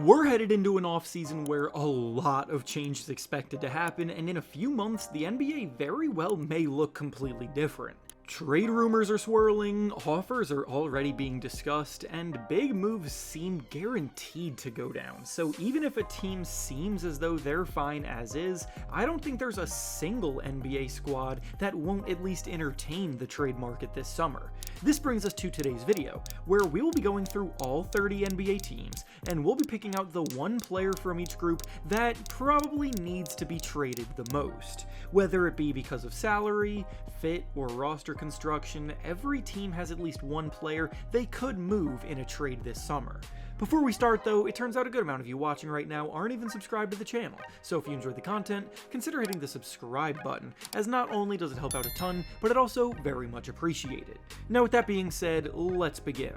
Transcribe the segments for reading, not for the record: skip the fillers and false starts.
We're headed into an offseason where a lot of change is expected to happen, and in a few months, the NBA very well may look completely different. Trade rumors are swirling, offers are already being discussed, and big moves seem guaranteed to go down. So even if a team seems as though they're fine as is, I don't think there's a single NBA squad that won't at least entertain the trade market this summer. This brings us to today's video, where we will be going through all 30 NBA teams, and we'll be picking out the one player from each group that probably needs to be traded the most. Whether it be because of salary, fit, or roster construction, every team has at least one player they could move in a trade this summer. Before we start though, it turns out a good amount of you watching right now aren't even subscribed to the channel, so if you enjoyed the content, consider hitting the subscribe button, as not only does it help out a ton, but it also very much appreciated. Now with that being said, let's begin.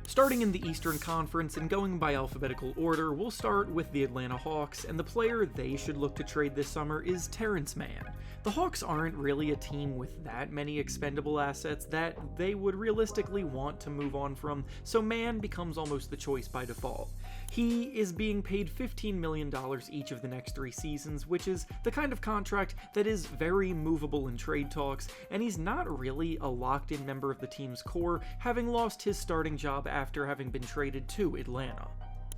Starting in the Eastern Conference and going by alphabetical order, we'll start with the Atlanta Hawks, and the player they should look to trade this summer is Terrence Mann. The Hawks aren't really a team with that many expendable assets that they would realistically want to move on from, so Mann becomes almost the choice by default. He is being paid $15 million each of the next 3 seasons, which is the kind of contract that is very movable in trade talks, and he's not really a locked-in member of the team's core, having lost his starting job after having been traded to Atlanta.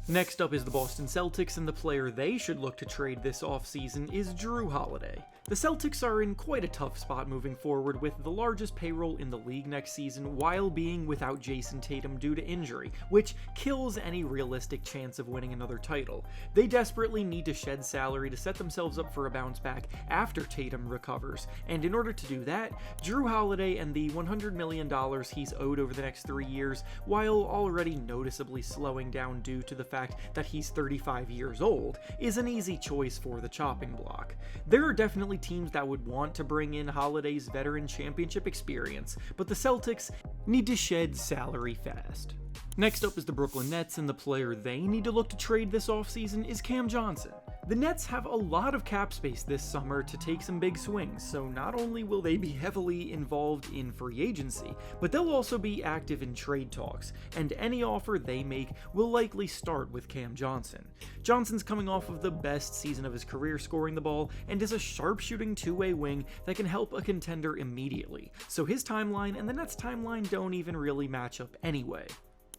Next up is the Boston Celtics, and the player they should look to trade this offseason is Jrue Holiday. The Celtics are in quite a tough spot moving forward, with the largest payroll in the league next season while being without Jason Tatum due to injury, which kills any realistic chance of winning another title. They desperately need to shed salary to set themselves up for a bounce back after Tatum recovers, and in order to do that, Jrue Holiday and the $100 million he's owed over the next 3 years, while already noticeably slowing down due to the fact that he's 35 years old, is an easy choice for the chopping block. There are definitely teams that would want to bring in Holiday's veteran championship experience, but the Celtics need to shed salary fast. Next up is the Brooklyn Nets, and the player they need to look to trade this offseason is Cam Johnson. The Nets have a lot of cap space this summer to take some big swings, so not only will they be heavily involved in free agency, but they'll also be active in trade talks, and any offer they make will likely start with Cam Johnson. Johnson's coming off of the best season of his career scoring the ball, and is a sharpshooting two-way wing that can help a contender immediately, so his timeline and the Nets' timeline don't even really match up anyway.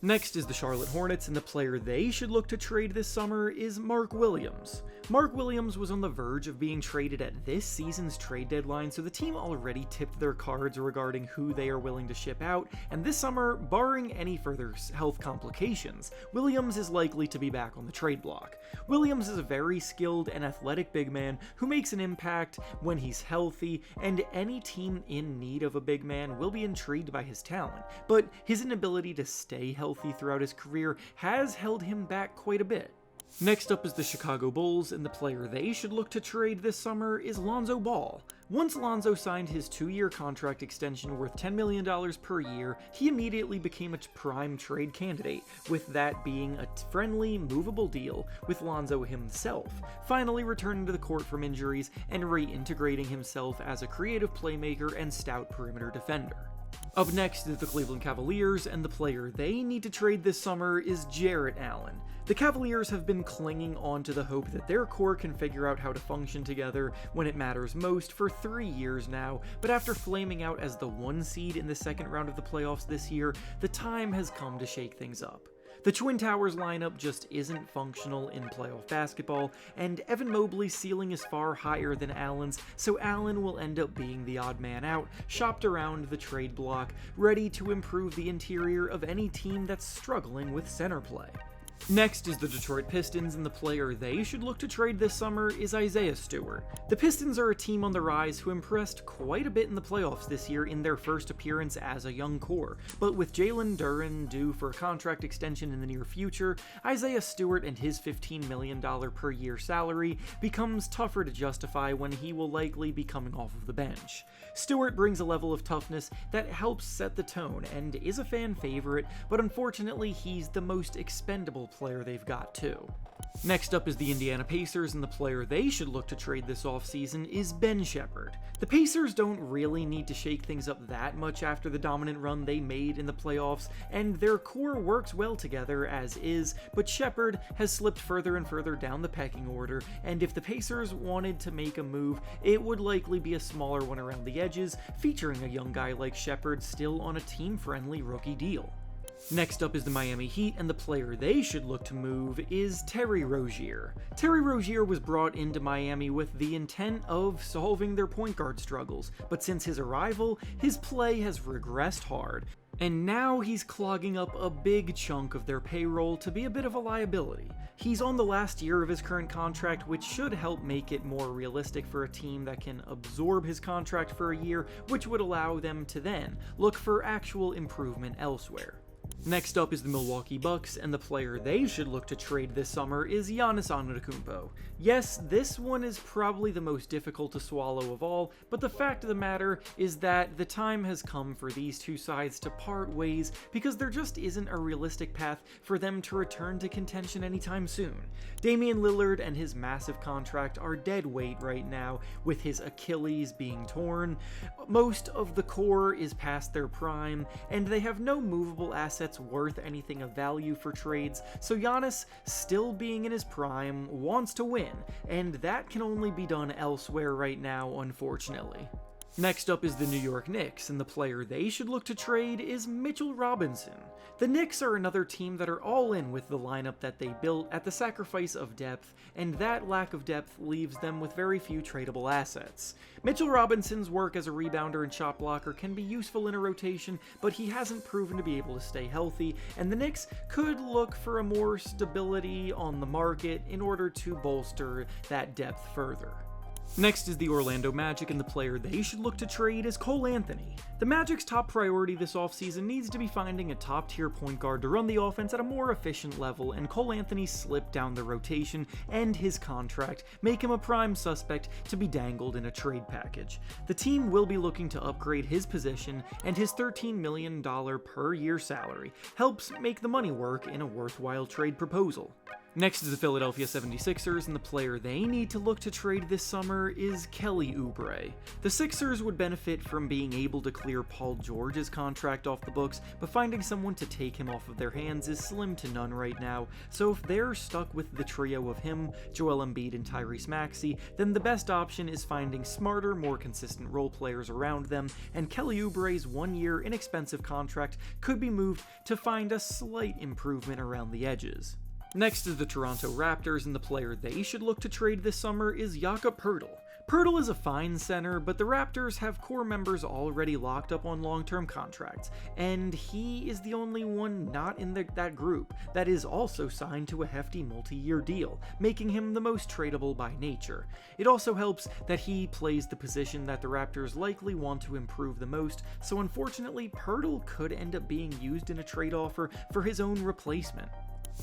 Next is the Charlotte Hornets, and the player they should look to trade this summer is Mark Williams. Mark Williams was on the verge of being traded at this season's trade deadline, so the team already tipped their cards regarding who they are willing to ship out, and this summer, barring any further health complications, Williams is likely to be back on the trade block. Williams is a very skilled and athletic big man who makes an impact when he's healthy, and any team in need of a big man will be intrigued by his talent, but his inability to stay healthy throughout his career has held him back quite a bit. Next up is the Chicago Bulls, and the player they should look to trade this summer is Lonzo Ball. Once Lonzo signed his 2-year contract extension worth $10 million per year, he immediately became a prime trade candidate, with that being a friendly, movable deal with Lonzo himself, finally returning to the court from injuries and reintegrating himself as a creative playmaker and stout perimeter defender. Up next is the Cleveland Cavaliers, and the player they need to trade this summer is Jarrett Allen. The Cavaliers have been clinging on to the hope that their core can figure out how to function together when it matters most for 3 years now, but after flaming out as the 1 seed in the second round of the playoffs this year, the time has come to shake things up. The Twin Towers lineup just isn't functional in playoff basketball, and Evan Mobley's ceiling is far higher than Allen's, so Allen will end up being the odd man out, shopped around the trade block, ready to improve the interior of any team that's struggling with center play. Next is the Detroit Pistons, and the player they should look to trade this summer is Isaiah Stewart. The Pistons are a team on the rise who impressed quite a bit in the playoffs this year in their first appearance as a young core, but with Jalen Durant due for a contract extension in the near future, Isaiah Stewart and his $15 million per year salary becomes tougher to justify when he will likely be coming off of the bench. Stewart brings a level of toughness that helps set the tone and is a fan favorite, but unfortunately he's the most expendable valuable player they've got too. Next up is the Indiana Pacers, and the player they should look to trade this offseason is Ben Sheppard. The Pacers don't really need to shake things up that much after the dominant run they made in the playoffs, and their core works well together as is, but Sheppard has slipped further and further down the pecking order, and if the Pacers wanted to make a move, it would likely be a smaller one around the edges, featuring a young guy like Sheppard still on a team-friendly rookie deal. Next up is the Miami Heat, and the player they should look to move is Terry Rozier. Terry Rozier was brought into Miami with the intent of solving their point guard struggles, but since his arrival, his play has regressed hard, and now he's clogging up a big chunk of their payroll to be a bit of a liability. He's on the last year of his current contract, which should help make it more realistic for a team that can absorb his contract for a year, which would allow them to then look for actual improvement elsewhere. Next up is the Milwaukee Bucks, and the player they should look to trade this summer is Giannis Antetokounmpo. Yes, this one is probably the most difficult to swallow of all, but the fact of the matter is that the time has come for these two sides to part ways because there just isn't a realistic path for them to return to contention anytime soon. Damian Lillard and his massive contract are dead weight right now, with his Achilles being torn. Most of the core is past their prime, and they have no movable assets worth anything of value for trades, so Giannis, still being in his prime, wants to win, and that can only be done elsewhere right now, unfortunately. Next up is the New York Knicks, and the player they should look to trade is Mitchell Robinson. The Knicks are another team that are all in with the lineup that they built at the sacrifice of depth, and that lack of depth leaves them with very few tradable assets. Mitchell Robinson's work as a rebounder and shot blocker can be useful in a rotation, but he hasn't proven to be able to stay healthy, and the Knicks could look for a more stability on the market in order to bolster that depth further. Next is the Orlando Magic, and the player they should look to trade is Cole Anthony. The Magic's top priority this offseason needs to be finding a top-tier point guard to run the offense at a more efficient level, and Cole Anthony's slip down the rotation and his contract make him a prime suspect to be dangled in a trade package. The team will be looking to upgrade his position, and his $13 million per year salary helps make the money work in a worthwhile trade proposal. Next is the Philadelphia 76ers, and the player they need to look to trade this summer is Kelly Oubre. The Sixers would benefit from being able to clear Paul George's contract off the books, but finding someone to take him off of their hands is slim to none right now, so if they're stuck with the trio of him, Joel Embiid, and Tyrese Maxey, then the best option is finding smarter, more consistent role players around them, and Kelly Oubre's one-year inexpensive contract could be moved to find a slight improvement around the edges. Next is the Toronto Raptors, and the player they should look to trade this summer is Jakob Poeltl. Poeltl is a fine center, but the Raptors have core members already locked up on long-term contracts, and he is the only one not in that group that is also signed to a hefty multi-year deal, making him the most tradable by nature. It also helps that he plays the position that the Raptors likely want to improve the most, so unfortunately Poeltl could end up being used in a trade offer for his own replacement.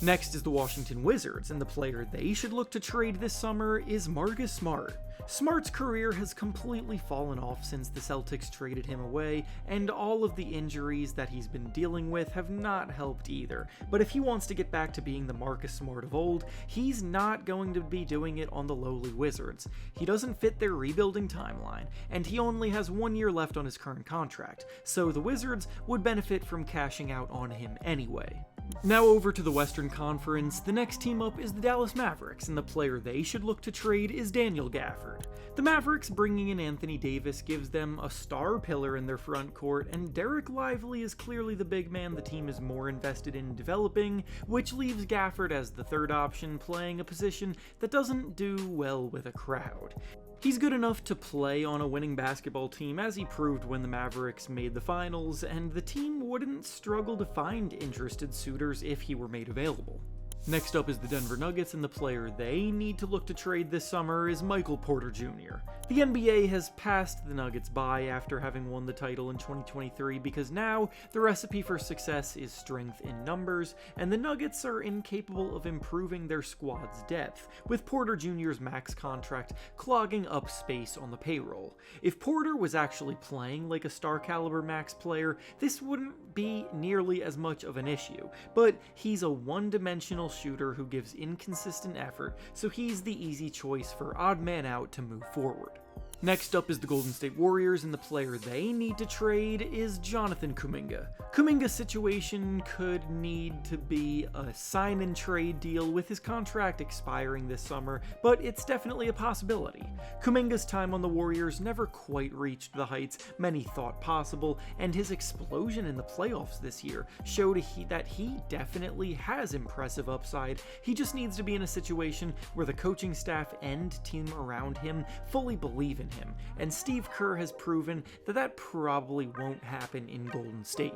Next is the Washington Wizards, and the player they should look to trade this summer is Marcus Smart. Smart's career has completely fallen off since the Celtics traded him away, and all of the injuries that he's been dealing with have not helped either. But if he wants to get back to being the Marcus Smart of old, he's not going to be doing it on the lowly Wizards. He doesn't fit their rebuilding timeline, and he only has 1 year left on his current contract, so the Wizards would benefit from cashing out on him anyway. Now over to the Western Conference, the next team up is the Dallas Mavericks, and the player they should look to trade is Daniel Gafford. The Mavericks bringing in Anthony Davis gives them a star pillar in their front court, and Derek Lively is clearly the big man the team is more invested in developing, which leaves Gafford as the third option, playing a position that doesn't do well with a crowd. He's good enough to play on a winning basketball team, as he proved when the Mavericks made the finals, and the team wouldn't struggle to find interested suitors if he were made available. Next up is the Denver Nuggets, and the player they need to look to trade this summer is Michael Porter Jr. The NBA has passed the Nuggets by after having won the title in 2023 because now the recipe for success is strength in numbers, and the Nuggets are incapable of improving their squad's depth, with Porter Jr.'s max contract clogging up space on the payroll. If Porter was actually playing like a star-caliber max player, this wouldn't be nearly as much of an issue, but he's a one-dimensional shooter who gives inconsistent effort, so he's the easy choice for odd man out to move forward. Next up is the Golden State Warriors, and the player they need to trade is Jonathan Kuminga. Kuminga's situation could need to be a sign-and-trade deal with his contract expiring this summer, but it's definitely a possibility. Kuminga's time on the Warriors never quite reached the heights many thought possible, and his explosion in the playoffs this year showed that he definitely has impressive upside. He just needs to be in a situation where the coaching staff and team around him fully believe in him, and Steve Kerr has proven that that probably won't happen in Golden State.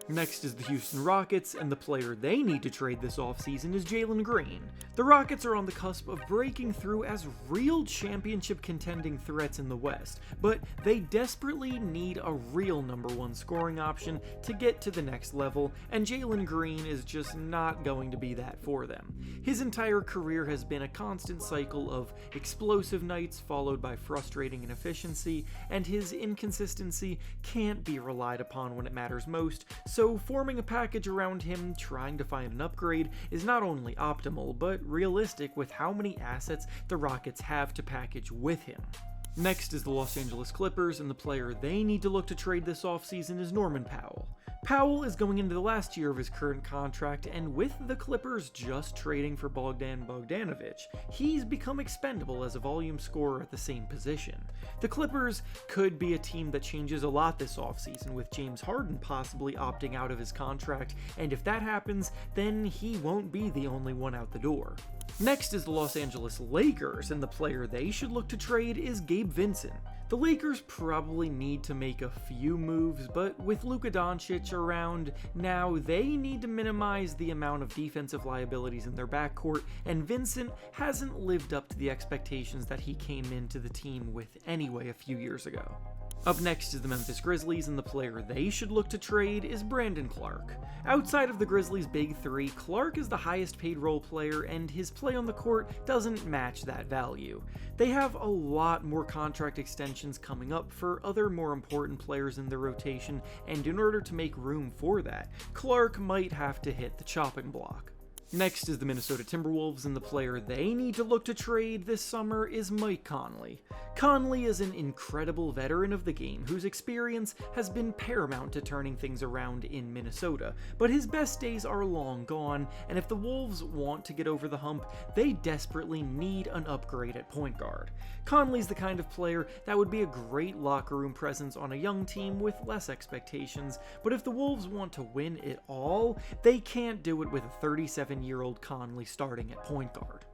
Next is the Houston Rockets, and the player they need to trade this offseason is Jalen Green. The Rockets are on the cusp of breaking through as real championship contending threats in the West, but they desperately need a real #1 scoring option to get to the next level, and Jalen Green is just not going to be that for them. His entire career has been a constant cycle of explosive nights followed by frustrating inefficiency, and his inconsistency can't be relied upon when it matters most. So forming a package around him, trying to find an upgrade, is not only optimal, but realistic with how many assets the Rockets have to package with him. Next is the Los Angeles Clippers, and the player they need to look to trade this offseason is Norman Powell. Powell is going into the last year of his current contract, and with the Clippers just trading for Bogdan Bogdanovic, he's become expendable as a volume scorer at the same position. The Clippers could be a team that changes a lot this offseason, with James Harden possibly opting out of his contract, and if that happens, then he won't be the only one out the door. Next is the Los Angeles Lakers, and the player they should look to trade is Gabe Vincent. The Lakers probably need to make a few moves, but with Luka Doncic around now, they need to minimize the amount of defensive liabilities in their backcourt, and Vincent hasn't lived up to the expectations that he came into the team with anyway a few years ago. Up next is the Memphis Grizzlies, and the player they should look to trade is Brandon Clark. Outside of the Grizzlies' big three, Clark is the highest paid role player, and his play on the court doesn't match that value. They have a lot more contract extensions coming up for other more important players in their rotation, and in order to make room for that, Clark might have to hit the chopping block. Next is the Minnesota Timberwolves, and the player they need to look to trade this summer is Mike Conley. Conley is an incredible veteran of the game whose experience has been paramount to turning things around in Minnesota, but his best days are long gone, and if the Wolves want to get over the hump, they desperately need an upgrade at point guard. Conley's the kind of player that would be a great locker room presence on a young team with less expectations, but if the Wolves want to win it all, they can't do it with a 37-year-old Conley starting at point guard.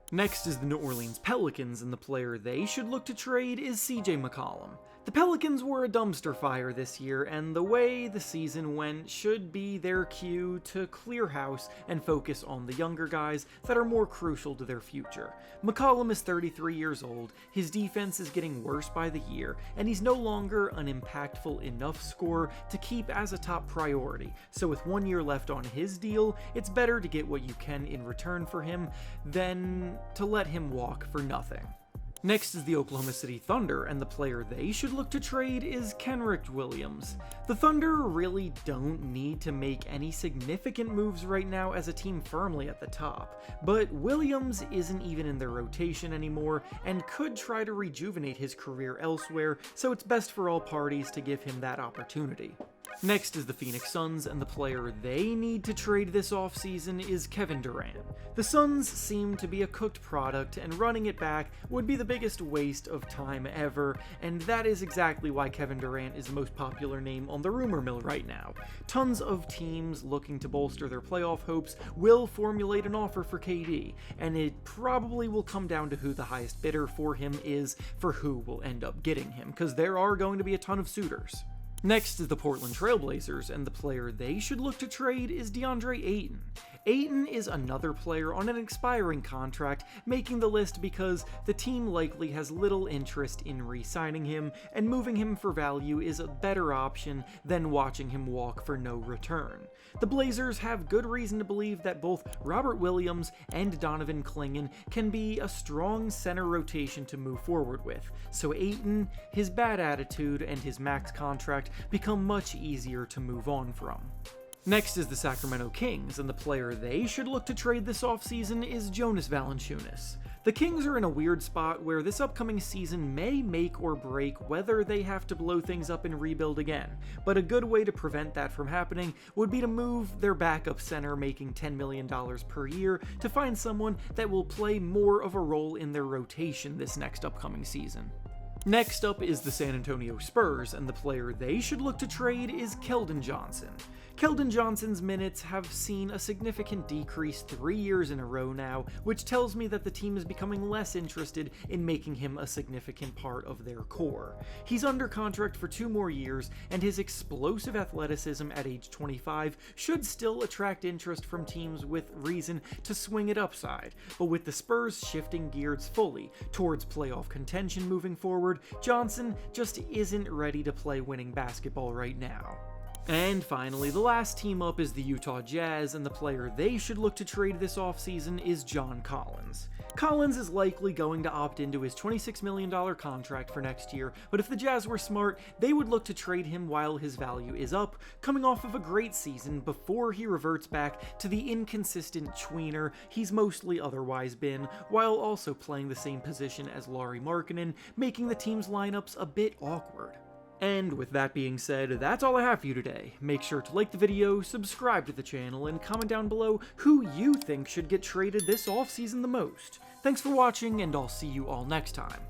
Next is the New Orleans Pelicans, and the player they should look to trade is CJ McCollum. The Pelicans were a dumpster fire this year, and the way the season went should be their cue to clear house and focus on the younger guys that are more crucial to their future. McCollum is 33 years old, his defense is getting worse by the year, and he's no longer an impactful enough scorer to keep as a top priority, so with 1 year left on his deal, it's better to get what you can in return for him than to let him walk for nothing. Next is the Oklahoma City Thunder, and the player they should look to trade is Kenrich Williams. The Thunder really don't need to make any significant moves right now as a team firmly at the top, but Williams isn't even in their rotation anymore and could try to rejuvenate his career elsewhere, so it's best for all parties to give him that opportunity. Next is the Phoenix Suns, and the player they need to trade this offseason is Kevin Durant. The Suns seem to be a cooked product, and running it back would be the biggest waste of time ever, and that is exactly why Kevin Durant is the most popular name on the rumor mill right now. Tons of teams looking to bolster their playoff hopes will formulate an offer for KD, and it probably will come down to who the highest bidder for him is for who will end up getting him, because there are going to be a ton of suitors. Next is the Portland Trail Blazers, and the player they should look to trade is DeAndre Ayton. Ayton is another player on an expiring contract, making the list because the team likely has little interest in re-signing him, and moving him for value is a better option than watching him walk for no return. The Blazers have good reason to believe that both Robert Williams and Donovan Clingan can be a strong center rotation to move forward with, so Ayton, his bad attitude, and his max contract become much easier to move on from. Next is the Sacramento Kings, and the player they should look to trade this offseason is Jonas Valanciunas. The Kings are in a weird spot where this upcoming season may make or break whether they have to blow things up and rebuild again, but a good way to prevent that from happening would be to move their backup center making $10 million per year to find someone that will play more of a role in their rotation this next upcoming season. Next up is the San Antonio Spurs, and the player they should look to trade is Keldon Johnson. Keldon Johnson's minutes have seen a significant decrease 3 years in a row now, which tells me that the team is becoming less interested in making him a significant part of their core. He's under contract for 2 more years, and his explosive athleticism at age 25 should still attract interest from teams with reason to swing it upside, but with the Spurs shifting gears fully towards playoff contention moving forward, Johnson just isn't ready to play winning basketball right now. And finally, the last team up is the Utah Jazz, and the player they should look to trade this offseason is John Collins. Collins is likely going to opt into his $26 million contract for next year, but if the Jazz were smart, they would look to trade him while his value is up, coming off of a great season before he reverts back to the inconsistent tweener he's mostly otherwise been, while also playing the same position as Lauri Markkanen, making the team's lineups a bit awkward. And with that being said, that's all I have for you today. Make sure to like the video, subscribe to the channel, and comment down below who you think should get traded this offseason the most. Thanks for watching, and I'll see you all next time.